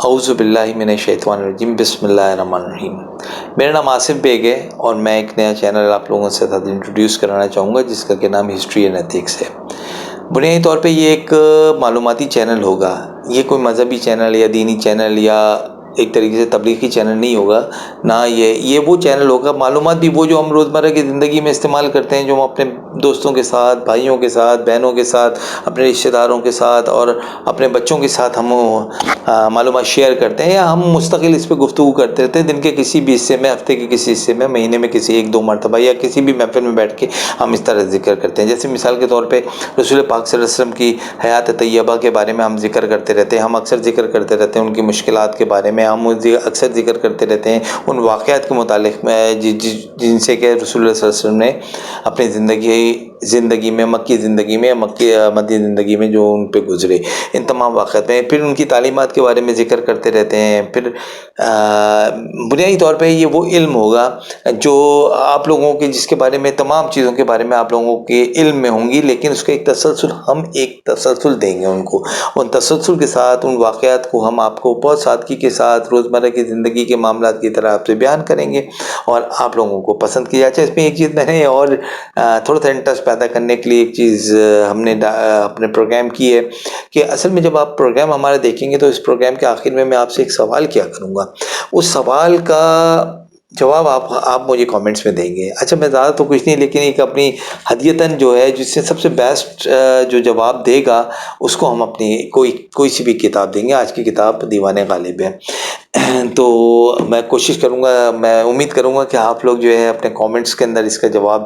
اعوذ باللہ من الشیطان الرجیم، بسم اللہ الرحمن الرحیم۔ میرا نام آصف بیگ ہے اور میں ایک نیا چینل آپ لوگوں سے انٹروڈیوس کرانا چاہوں گا جس کا کہ نام ہسٹری اینڈ ایتھکس ہے۔ بنیادی طور پہ یہ ایک معلوماتی چینل ہوگا، یہ کوئی مذہبی چینل یا دینی چینل یا ایک طریقے سے تبلیغی چینل نہیں ہوگا، نہ یہ وہ چینل ہوگا، معلومات بھی وہ جو ہم روزمرہ کی زندگی میں استعمال کرتے ہیں، جو ہم اپنے دوستوں کے ساتھ، بھائیوں کے ساتھ، بہنوں کے ساتھ، اپنے رشتہ داروں کے ساتھ اور اپنے بچوں کے ساتھ ہم معلومات شیئر کرتے ہیں، یا ہم مستقل اس پہ گفتگو کرتے رہتے ہیں۔ دن کے کسی بھی حصے میں، ہفتے کے کسی حصے میں، مہینے میں کسی ایک دو مرتبہ یا کسی بھی محفل میں بیٹھ کے ہم اس طرح ذکر کرتے ہیں۔ جیسے مثال کے طور پہ رسول پاک صلی اللہ علیہ وسلم کی حیات طیبہ کے بارے میں ہم ذکر کرتے رہتے ہیں، ہم اکثر ذکر کرتے رہتے ہیں، ان کی مشکلات کے بارے میں ہم اکثر ذکر کرتے رہتے ہیں، ان واقعات کے متعلق میں جن سے کہ رسول اللہ صلی اللہ علیہ وسلم نے اپنی زندگی میں، مکی زندگی میں، مدی زندگی میں جو ان پہ گزرے، ان تمام واقعات میں پھر ان کی تعلیمات کے بارے میں ذکر کرتے رہتے ہیں۔ پھر بنیادی طور پہ یہ وہ علم ہوگا جو آپ لوگوں کے، جس کے بارے میں، تمام چیزوں کے بارے میں آپ لوگوں کے علم میں ہوں گی، لیکن اس کا ایک تسلسل، ہم ایک تسلسل دیں گے ان کو، ان تسلسل کے ساتھ ان واقعات کو ہم آپ کو بہت سادگی کے ساتھ روزمرہ کی زندگی کے معاملات کی طرح آپ سے بیان کریں گے اور آپ لوگوں کو پسند کیا جائے۔ اس میں ایک چیز میں نے اور تھوڑا سا انٹرسٹ پیدا کرنے کے لیے ایک چیز ہم نے اپنے پروگرام کی ہے کہ اصل میں جب آپ پروگرام ہمارا دیکھیں گے تو اس پروگرام کے آخر میں آپ سے ایک سوال کیا کروں گا، اس سوال کا جواب آپ مجھے کامنٹس میں دیں گے۔ اچھا، میں زیادہ تو کچھ نہیں، لیکن ایک اپنی ہدیتاً جو ہے، جس سے سب سے بیسٹ جو جواب دے گا اس کو ہم اپنی کوئی سی بھی کتاب دیں گے۔ آج کی کتاب دیوان غالب ہے، تو میں کوشش کروں گا، میں امید کروں گا کہ آپ لوگ جو ہے اپنے کامنٹس کے اندر اس کا جواب،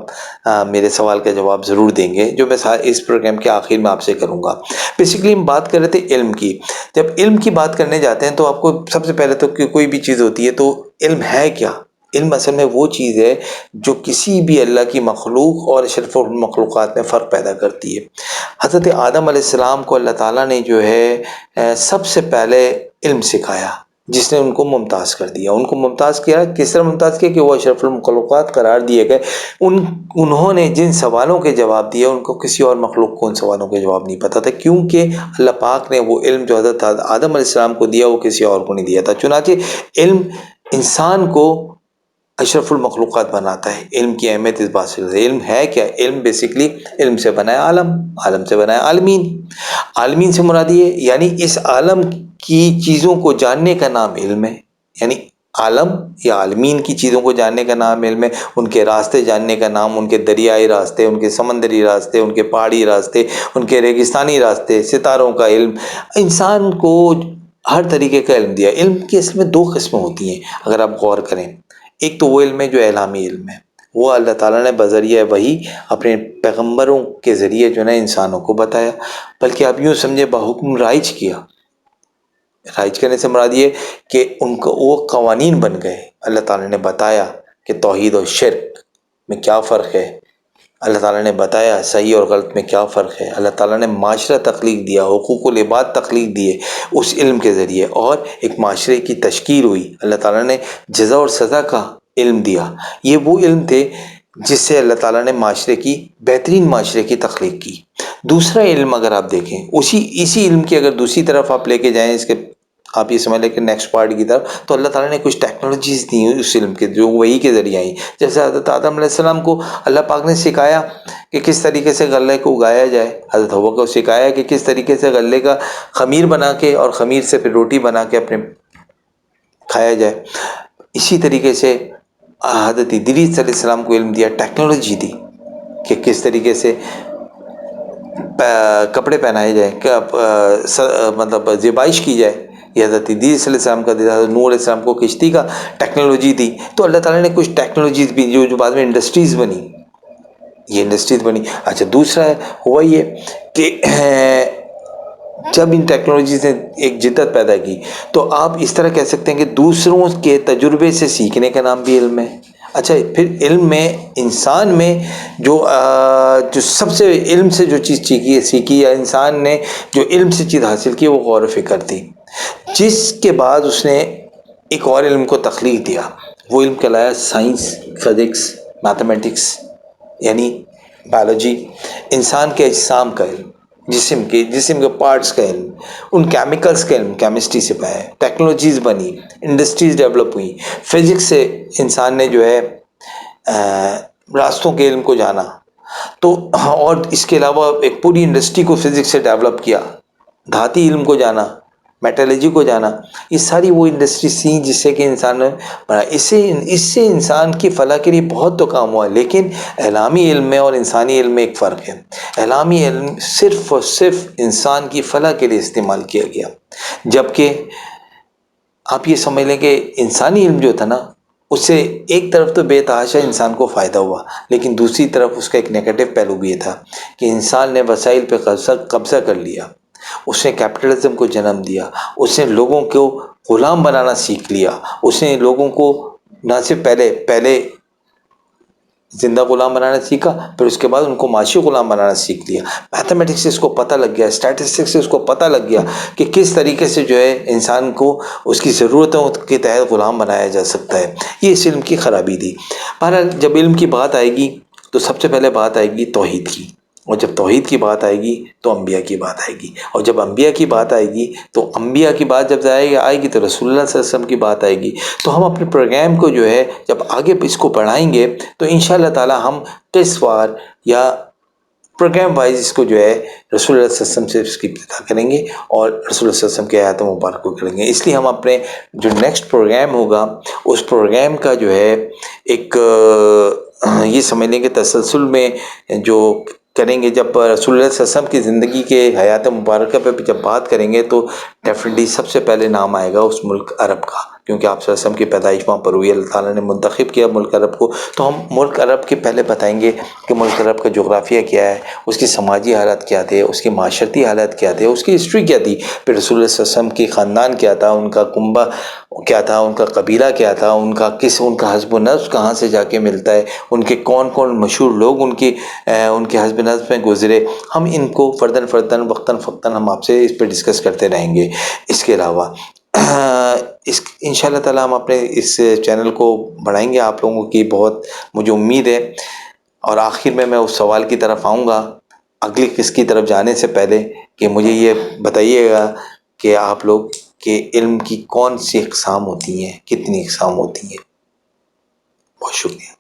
میرے سوال کا جواب ضرور دیں گے، جو میں اس پروگرام کے آخر میں آپ سے کروں گا۔ بیسیکلی ہم بات کر رہے تھے علم کی۔ جب علم کی بات کرنے جاتے ہیں تو آپ کو سب سے پہلے تو کوئی بھی چیز ہوتی ہے تو علم ہے کیا؟ علم اصل میں وہ چیز ہے جو کسی بھی اللہ کی مخلوق اور اشرف المخلوقات میں فرق پیدا کرتی ہے۔ حضرت آدم علیہ السلام کو اللہ تعالیٰ نے جو ہے سب سے پہلے علم سکھایا، جس نے ان کو ممتاز کر دیا۔ ان کو ممتاز کیا، کس طرح ممتاز کیا کہ وہ اشرف المخلوقات قرار دیے گئے۔ انہوں نے جن سوالوں کے جواب دیے، ان کو کسی اور مخلوق کو ان سوالوں کے جواب نہیں پتا تھا، کیونکہ اللہ پاک نے وہ علم جو حضرت آدم علیہ السلام کو دیا وہ کسی اور کو نہیں دیا تھا۔ چنانچہ علم انسان کو اشرف المخلوقات بناتا ہے۔ علم کی اہمیت اس بات سے ہے۔ علم ہے کیا؟ علم بیسیکلی، علم سے بنا ہے عالم، عالم سے بنا ہے عالمین۔ عالمین سے مراد یہ، یعنی اس عالم کی چیزوں کو جاننے کا نام علم ہے، یعنی عالم یا عالمین کی چیزوں کو جاننے کا نام علم ہے۔ ان کے راستے جاننے کا نام، ان کے دریائی راستے، ان کے سمندری راستے، ان کے پہاڑی راستے، ان کے ریگستانی راستے، ستاروں کا علم، انسان کو ہر طریقے کا علم دیا۔ علم کی اصل میں دو قسمیں ہوتی ہیں اگر آپ غور کریں۔ ایک تو وہ علم ہے جو اعلامی علم ہے، وہ اللہ تعالیٰ نے بذریعہ وحی اپنے پیغمبروں کے ذریعے جو ہے انسانوں کو بتایا، بلکہ آپ یوں سمجھے بحکم رائج کیا۔ رائج کرنے سے مراد یہ کہ ان کو وہ قوانین بن گئے۔ اللہ تعالیٰ نے بتایا کہ توحید اور شرک میں کیا فرق ہے، اللہ تعالیٰ نے بتایا صحیح اور غلط میں کیا فرق ہے، اللہ تعالیٰ نے معاشرہ تخلیق دیا، حقوق العباد تخلیق دیے اس علم کے ذریعے، اور ایک معاشرے کی تشکیل ہوئی۔ اللہ تعالیٰ نے جزا اور سزا کا علم دیا۔ یہ وہ علم تھے جس سے اللہ تعالیٰ نے معاشرے کی، بہترین معاشرے کی تخلیق کی۔ دوسرا علم اگر آپ دیکھیں، اسی علم کی اگر دوسری طرف آپ لے کے جائیں، اس کے آپ یہ سمجھ لیں کہ نیکسٹ پارٹ کی طرف، تو اللہ تعالیٰ نے کچھ ٹیکنالوجیز دی ہیں اس علم کے، جو وحی کے ذریعے آئیں۔ جیسے حضرت آدم علیہ السلام کو اللہ پاک نے سکھایا کہ کس طریقے سے غلے کو اگایا جائے، حضرت حوا کو سکھایا کہ کس طریقے سے غلے کا خمیر بنا کے اور خمیر سے پھر روٹی بنا کے اپنے کھایا جائے۔ اسی طریقے سے حضرت ادریس علیہ السلام کو علم دیا، ٹیکنالوجی دی کہ کس طریقے سے کپڑے پہنائے جائیں، مطلب زیبائش کی جائے۔ یہ حضرت ادریس علیہ السلام کا دیا۔ حضرت نوح علیہ السلام کو کشتی کا ٹیکنالوجی دی۔ تو اللہ تعالیٰ نے کچھ ٹیکنالوجیز بھی جو بعد میں انڈسٹریز بنی، یہ انڈسٹریز بنی۔ اچھا، دوسرا ہوا یہ کہ جب ان ٹیکنالوجیز نے ایک جدت پیدا کی تو آپ اس طرح کہہ سکتے ہیں کہ دوسروں کے تجربے سے سیکھنے کا نام بھی علم ہے۔ اچھا، پھر علم میں انسان میں جو سب سے علم سے جو چیز سیکھی یا انسان نے جو علم سے چیز حاصل کی، وہ غور و فکر تھی، جس کے بعد اس نے ایک اور علم کو تخلیق دیا۔ وہ علم کہلایا سائنس، فزکس، میتھمیٹکس، یعنی بایولوجی، انسان کے اجسام کا علم۔ جسم کے پارٹس کا علم، ان کیمیکلز کا علم کیمسٹری سے پایا ہے، ٹیکنالوجیز بنی، انڈسٹریز ڈیولپ ہوئی، فزکس سے انسان نے جو ہے راستوں کے علم کو جانا، تو اور اس کے علاوہ ایک پوری انڈسٹری کو فزکس سے ڈیولپ کیا، دھاتی علم کو جانا، میٹالوجی کو جانا، یہ ساری وہ انڈسٹریز تھیں جس سے کہ انسان نے بنا، اس سے انسان کی فلاح کے لیے بہت تو کام ہوا ہے، لیکن اعلامی علم میں اور انسانی علم میں ایک فرق ہے۔ اعلامی علم صرف اور صرف انسان کی فلاح کے لیے استعمال کیا گیا، جبکہ آپ یہ سمجھ لیں کہ انسانی علم جو تھا نا، اس سے ایک طرف تو بے تحاشا انسان کو فائدہ ہوا، لیکن دوسری طرف اس کا ایک نیگیٹو پہلو بھی یہ تھا کہ انسان نے وسائل پہ قبضہ کر لیا، اس نے کیپٹلزم کو جنم دیا، اس نے لوگوں کو غلام بنانا سیکھ لیا، اس نے لوگوں کو نہ صرف پہلے زندہ غلام بنانا سیکھا، پھر اس کے بعد ان کو معاشی غلام بنانا سیکھ لیا۔ میتھمیٹکس سے اس کو پتہ لگ گیا، اسٹیٹسٹکس سے اس کو پتہ لگ گیا کہ کس طریقے سے جو ہے انسان کو اس کی ضرورتوں کے تحت غلام بنایا جا سکتا ہے۔ یہ اس علم کی خرابی تھی۔ بہرحال جب علم کی بات آئے گی تو سب سے پہلے بات آئے گی توحید کی، اور جب توحید کی بات آئے گی تو انبیاء کی بات آئے گی، اور جب انبیاء کی بات آئے گی تو انبیاء کی بات جب آئے گی تو رسول اللہ صلی اللہ علیہ وسلم کی بات آئے گی۔ تو ہم اپنے پروگرام کو جو ہے جب آگے اس کو بڑھائیں گے تو انشاءاللہ تعالی ہم قسط وار یا پروگرام وائز اس کو جو ہے رسول اللہ صلی اللہ علیہ وسلم سے اس کی ابتدا کریں گے اور رسول اللہ صلی اللہ علیہ وسلم کے آیات مبارک کو کریں گے۔ اس لیے ہم اپنے جو نیکسٹ پروگرام ہوگا اس پروگرام کا جو ہے ایک یہ سمجھ لیں کہ تسلسل میں جو کریں گے، جب رسول اللہ صلی اللہ علیہ وسلم کی زندگی کے حیات مبارکہ پہ جب بات کریں گے تو ڈیفینیٹلی سب سے پہلے نام آئے گا اس ملک عرب کا، کیونکہ آپ صلی اللہ علیہ وسلم کی پیدائش وہاں پر ہوئی، اللہ تعالیٰ نے منتخب کیا ملک عرب کو۔ تو ہم ملک عرب کے پہلے بتائیں گے کہ ملک عرب کا جغرافیہ کیا ہے، اس کی سماجی حالات کیا تھے، اس کی معاشرتی حالات کیا تھے، اس کی ہسٹری کیا تھی، پھر رسول اللہ صلی اللہ علیہ وسلم کی خاندان کیا تھا، ان کا کنبہ کیا تھا، ان کا قبیلہ کیا تھا، ان کا حسب و نسب کہاں سے جا کے ملتا ہے، ان کے کون کون مشہور لوگ ان کے حسب نسب میں گزرے، ہم ان کو فرداً وقتاً فوقتاً ہم آپ سے اس پہ ڈسکس کرتے رہیں گے۔ اس کے علاوہ انشاءاللہ تعالی ہم اپنے اس چینل کو بڑھائیں گے، آپ لوگوں کی بہت مجھے امید ہے۔ اور آخر میں اس سوال کی طرف آؤں گا اگلی قسط کی طرف جانے سے پہلے کہ مجھے یہ بتائیے گا کہ آپ لوگ کہ علم کی کون سی اقسام ہوتی ہیں، کتنی اقسام ہوتی ہیں؟ بہت شکریہ۔